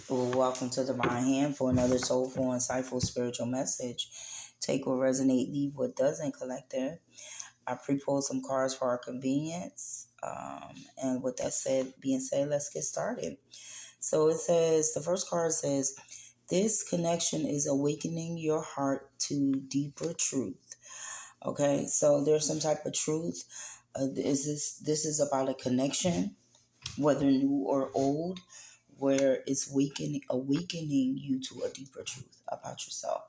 Well, welcome to the Mind Hand for another soulful, insightful spiritual message. Take what resonate, leave what doesn't, collective. I pre-pulled some cards for our convenience. And with that being said, let's get started. So it says, the first card says, this connection is awakening your heart to deeper truth. Okay, so there's some type of truth. This is about a connection, whether new or old, where it's awakening you to a deeper truth about yourself.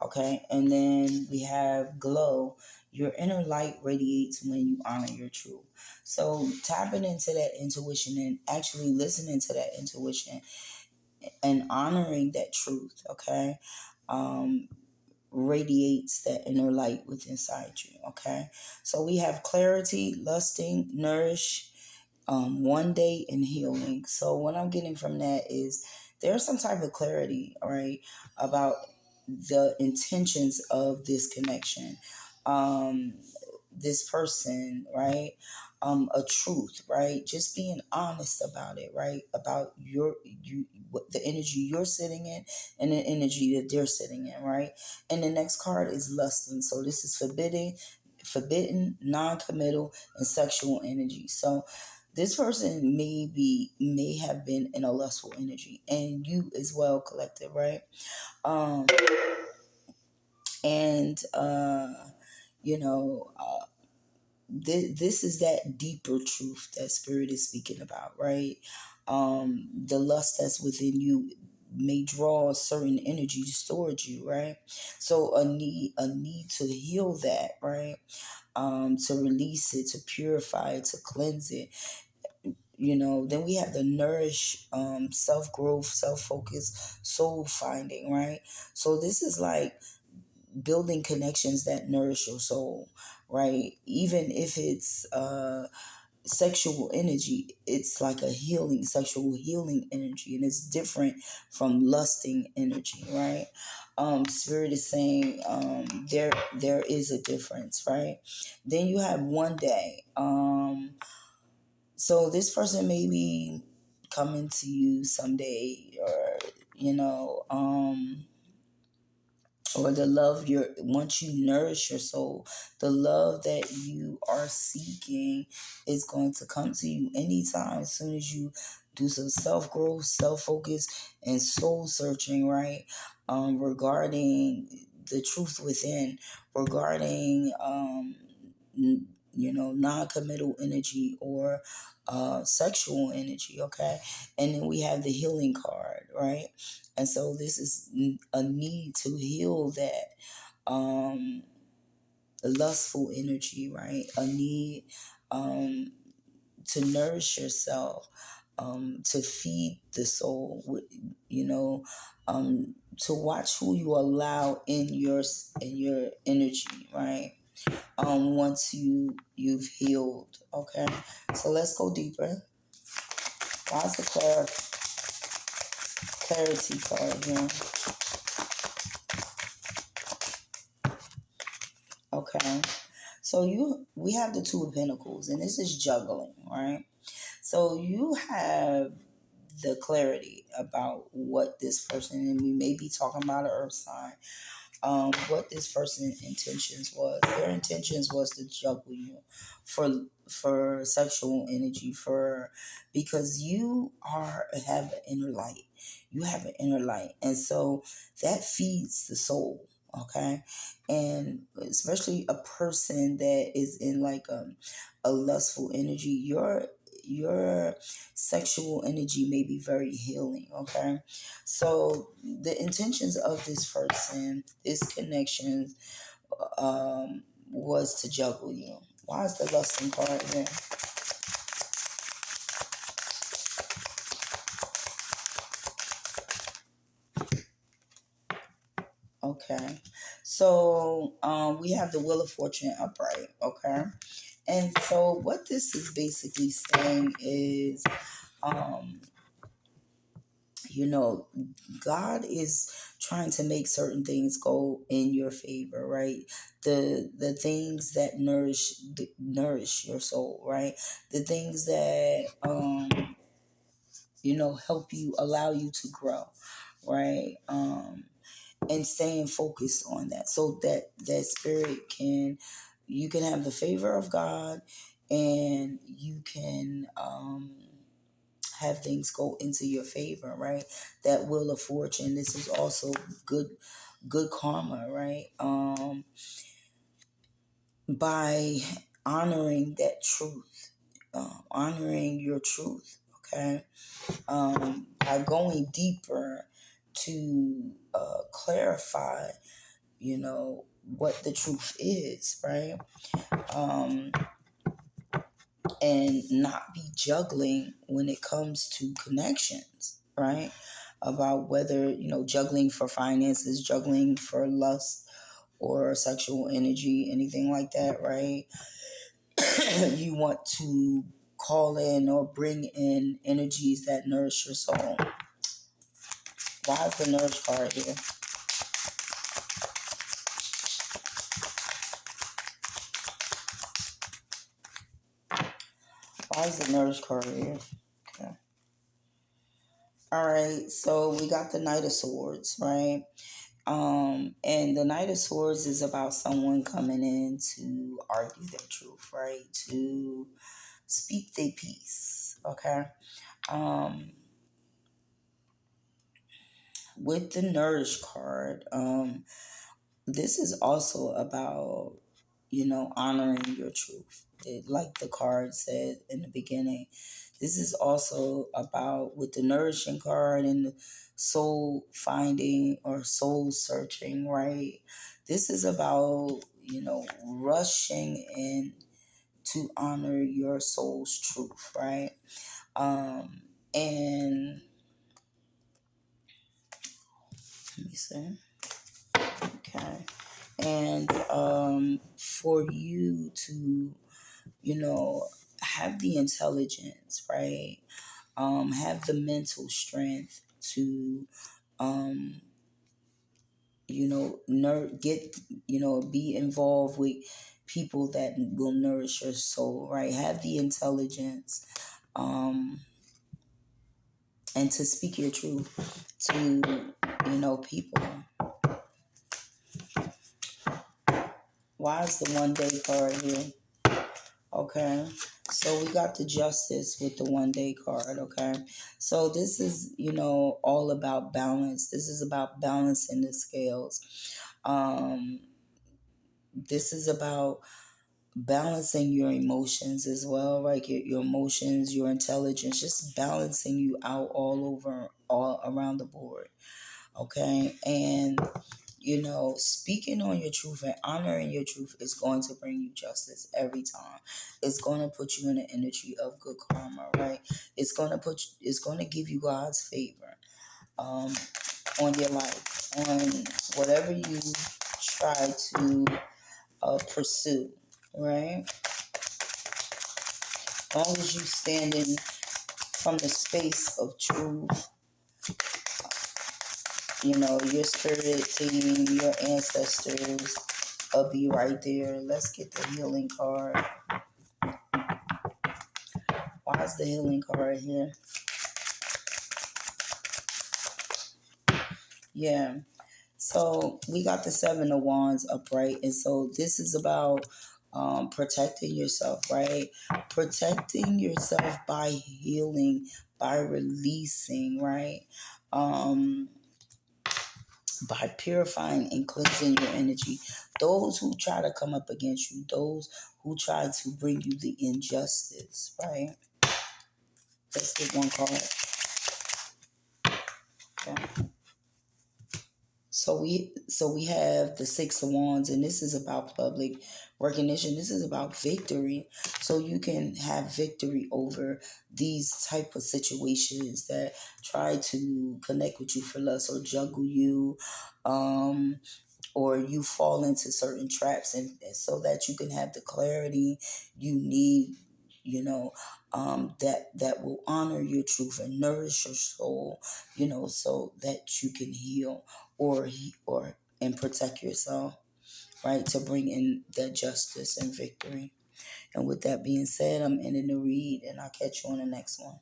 Okay, and then we have glow. Your inner light radiates when you honor your truth. So tapping into that intuition and actually listening to that intuition and honoring that truth. Okay, um, radiates that inner light within inside you. Okay, so we have clarity, lusting, nourish, one day in healing. So what I'm getting from that is there's some type of clarity, right, about the intentions of this connection. Um, this person, right? A truth, right? Just being honest about it, right? About the energy you're sitting in and the energy that they're sitting in, right? And the next card is lusting. So this is forbidden, non-committal, and sexual energy. So this person may have been in a lustful energy, and you as well, collective, right? Um, and you know, this is that deeper truth that spirit is speaking about, right? The lust that's within you may draw a certain energy towards you, right? So a need to heal that, right? To release it, to purify it, to cleanse it. Then we have the nourish, self-growth, self-focus, soul finding, right? So this is like building connections that nourish your soul, right? Even if it's sexual energy, it's like a healing, sexual healing energy, and it's different from lusting energy, right? Spirit is saying there is a difference, right? Then you have one day. So this person may be coming to you someday, or you know, or the love once you nourish your soul, the love that you are seeking is going to come to you anytime as soon as you do some self-growth, self-focus, and soul searching, right? Regarding the truth within, regarding non-committal energy or sexual energy. Okay, and then we have the healing card, right? And so this is a need to heal that um, lustful energy, right? A need um, to nourish yourself, to feed the soul, you know, to watch who you allow in your energy, right? Once you've healed. Okay, so let's go deeper. Why's the clarity card here? Okay. So we have the Two of Pentacles, and this is juggling, right? So you have the clarity about what this person, and we may be talking about an earth sign, what this person's intentions was. Their intentions was to juggle you for sexual energy, because you have an inner light. You have an inner light, and so that feeds the soul. Okay, and especially a person that is in like a lustful energy, your sexual energy may be very healing. Okay, so the intentions of this person, this connection, was to juggle you. Why is the lusting card there? Okay, so we have the Wheel of Fortune upright. Okay, and so what this is basically saying is, um, you know, God is trying to make certain things go in your favor, right? The things that nourish your soul, right? The things that help you, allow you to grow, right? And staying focused on that, so that spirit you can have the favor of God, and you can have things go into your favor, right? That wheel of fortune. This is also good karma, right? By honoring that truth, honoring your truth, okay? By going deeper to clarify, what the truth is, right? Um, and not be juggling when it comes to connections, right? About whether, juggling for finances, juggling for lust or sexual energy, anything like that, right? You want to call in or bring in energies that nourish your soul. Why is the nourish card here? Why is the nourish card here? Okay. All right, so we got the Knight of Swords, right? And the Knight of Swords is about someone coming in to argue their truth, right? To speak their piece, okay? Um, with the Nourish card, this is also about, honoring your truth. Like the card said in the beginning, this is also about, with the nourishing card and the soul finding or soul searching, right? This is about, rushing in to honor your soul's truth, right? And let me see. Okay. And for you to, have the intelligence, right? Have the mental strength to, um, get, be involved with people that will nourish your soul, right? Have the intelligence, and to speak your truth to, people. Why is the one day card here? Okay. So we got the justice with the one day card. Okay. So this is, all about balance. This is about balancing the scales. Um, this is about balancing your emotions as well, right? Your emotions, your intelligence, just balancing you out all around the board. Okay. And speaking on your truth and honoring your truth is going to bring you justice every time. It's going to put you in the energy of good karma, right? It's going to give you God's favor, um, on your life, on whatever you try to pursue, right? As long as you stand in from the space of truth, your spirit team, your ancestors, I'll be right there. Let's get the healing card. Why is the healing card here? Yeah. So we got the Seven of Wands upright. And so this is about protecting yourself, right? Protecting yourself by healing, by releasing, right? Um, by purifying and cleansing your energy. Those who try to come up against you, those who try to bring you the injustice, right? Let's get one card. Okay. So we have the Six of Wands, and this is about public recognition. This is about victory. So you can have victory over these type of situations that try to connect with you for lust or juggle you, um, or you fall into certain traps, and so that you can have the clarity you need, that will honor your truth and nourish your soul, so that you can heal or and protect yourself, right, to bring in that justice and victory. And with that being said, I'm ending the read, and I'll catch you on the next one.